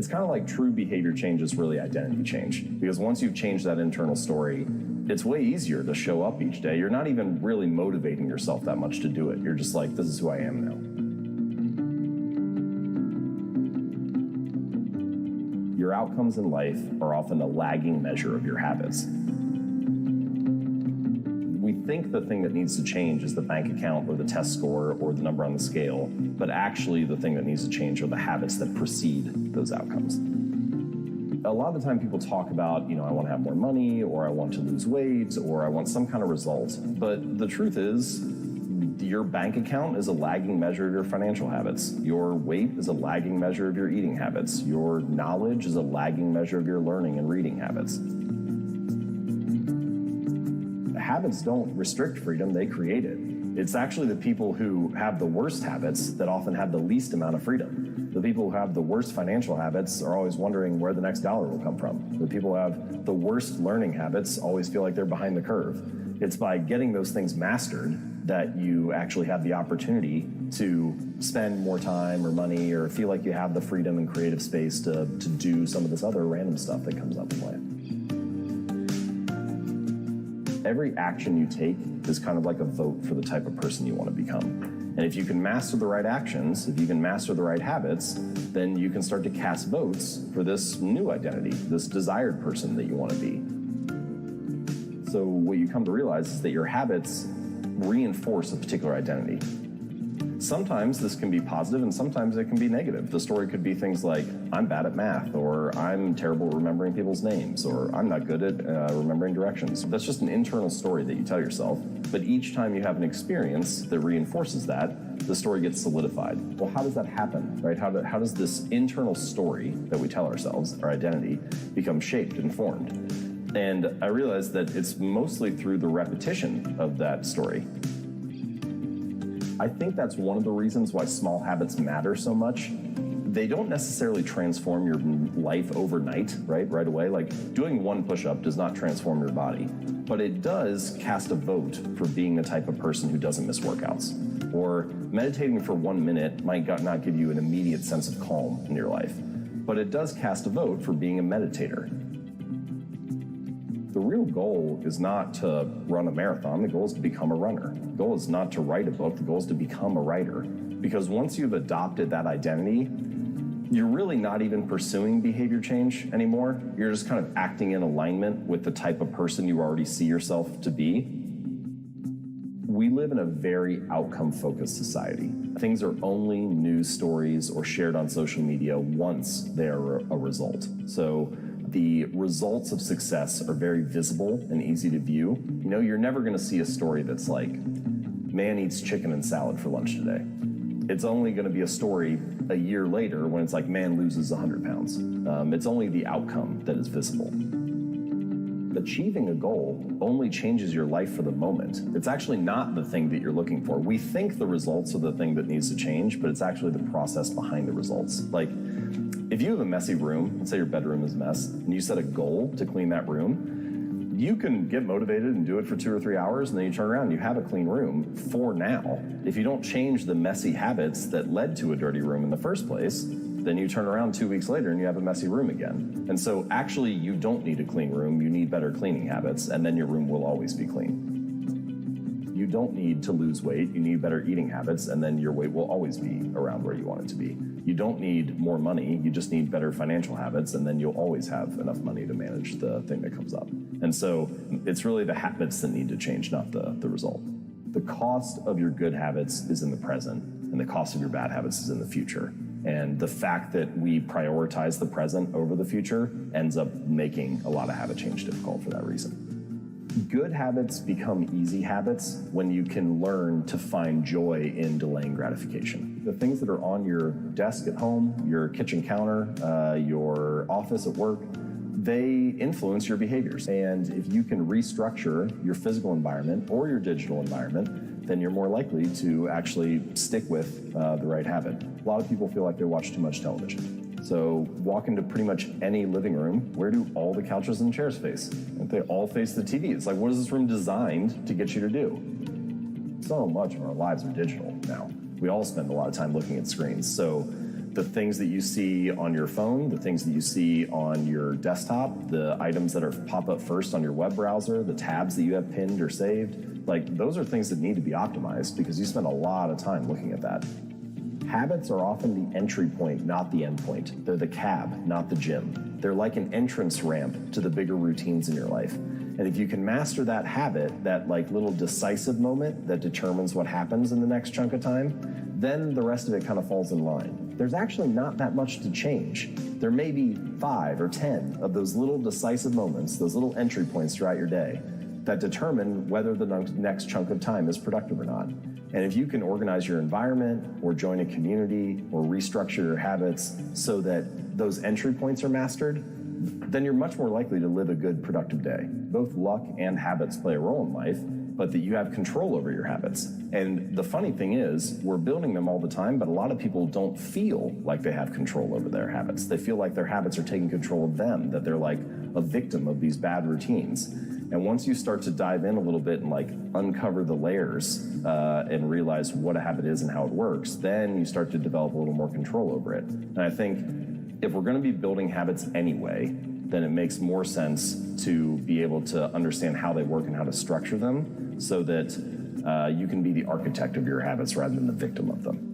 It's kind of like true behavior change is really identity change. Because once you've changed that internal story, it's way easier to show up each day. You're not even really motivating yourself that much to do it. You're just like, this is who I am now. Your outcomes in life are often a lagging measure of your habits. We think the thing that needs to change is the bank account or the test score or the number on the scale, but actually the thing that needs to change are the habits that precede those outcomes. A lot of the time people talk about, I want to have more money, or I want to lose weight, or I want some kind of result. But the truth is, your bank account is a lagging measure of your financial habits. Your weight is a lagging measure of your eating habits. Your knowledge is a lagging measure of your learning and reading habits. Habits don't restrict freedom, they create it. It's actually the people who have the worst habits that often have the least amount of freedom. The people who have the worst financial habits are always wondering where the next dollar will come from. The people who have the worst learning habits always feel like they're behind the curve. It's by getting those things mastered that you actually have the opportunity to spend more time or money or feel like you have the freedom and creative space to do some of this other random stuff that comes up in life. Every action you take is kind of like a vote for the type of person you want to become. And if you can master the right actions, if you can master the right habits, then you can start to cast votes for this new identity, this desired person that you want to be. So what you come to realize is that your habits reinforce a particular identity. Sometimes this can be positive and sometimes it can be negative. The story could be things like, I'm bad at math, or I'm terrible at remembering people's names, or I'm not good at remembering directions. That's just an internal story that you tell yourself. But each time you have an experience that reinforces that, the story gets solidified. Well, how does that happen, right? How does this internal story that we tell ourselves, our identity, become shaped and formed? And I realized that it's mostly through the repetition of that story. I think that's one of the reasons why small habits matter so much. They don't necessarily transform your life overnight, right away. Like doing one push-up does not transform your body, but it does cast a vote for being the type of person who doesn't miss workouts. Or meditating for 1 minute might not give you an immediate sense of calm in your life, but it does cast a vote for being a meditator. The real goal is not to run a marathon. The goal is to become a runner. The goal is not to write a book. The goal is to become a writer. Because once you've adopted that identity, you're really not even pursuing behavior change anymore. You're just kind of acting in alignment with the type of person you already see yourself to be. We live in a very outcome-focused society. Things are only news stories or shared on social media once they're a result. So the results of success are very visible and easy to view. You're never going to see a story that's like, man eats chicken and salad for lunch today. It's only going to be a story a year later when it's like, man loses 100 pounds. It's only the outcome that is visible. Achieving a goal only changes your life for the moment. It's actually not the thing that you're looking for. We think the results are the thing that needs to change, but it's actually the process behind the results. Like, if you have a messy room, let's say your bedroom is a mess, and you set a goal to clean that room, you can get motivated and do it for 2 or 3 hours, and then you turn around and you have a clean room for now. If you don't change the messy habits that led to a dirty room in the first place, then you turn around 2 weeks later and you have a messy room again. And so actually you don't need a clean room, you need better cleaning habits, and then your room will always be clean. You don't need to lose weight, you need better eating habits, and then your weight will always be around where you want it to be. You don't need more money, you just need better financial habits, and then you'll always have enough money to manage the thing that comes up. And so it's really the habits that need to change, not the result. The cost of your good habits is in the present, and the cost of your bad habits is in the future. And the fact that we prioritize the present over the future ends up making a lot of habit change difficult for that reason. Good habits become easy habits when you can learn to find joy in delaying gratification. The things that are on your desk at home, your kitchen counter, your office at work, they influence your behaviors. And if you can restructure your physical environment or your digital environment, then you're more likely to actually stick with the right habit. A lot of people feel like they watch too much television. So walk into pretty much any living room, where do all the couches and chairs face? They all face the TV. It's like, what is this room designed to get you to do? So much of our lives are digital now. We all spend a lot of time looking at screens. So the things that you see on your phone, the things that you see on your desktop, the items that are pop up first on your web browser, the tabs that you have pinned or saved, like those are things that need to be optimized because you spend a lot of time looking at that. Habits are often the entry point, not the end point. They're the cab, not the gym. They're like an entrance ramp to the bigger routines in your life. And if you can master that habit, that like little decisive moment that determines what happens in the next chunk of time, then the rest of it kind of falls in line. There's actually not that much to change. There may be 5 or 10 of those little decisive moments, those little entry points throughout your day that determine whether the next chunk of time is productive or not. And if you can organize your environment or join a community or restructure your habits so that those entry points are mastered, then you're much more likely to live a good, productive day. Both luck and habits play a role in life, but that you have control over your habits. And the funny thing is, we're building them all the time, but a lot of people don't feel like they have control over their habits. They feel like their habits are taking control of them, that they're like a victim of these bad routines. And once you start to dive in a little bit and like uncover the layers and realize what a habit is and how it works, then you start to develop a little more control over it. And I think if we're going to be building habits anyway, then it makes more sense to be able to understand how they work and how to structure them so that you can be the architect of your habits rather than the victim of them.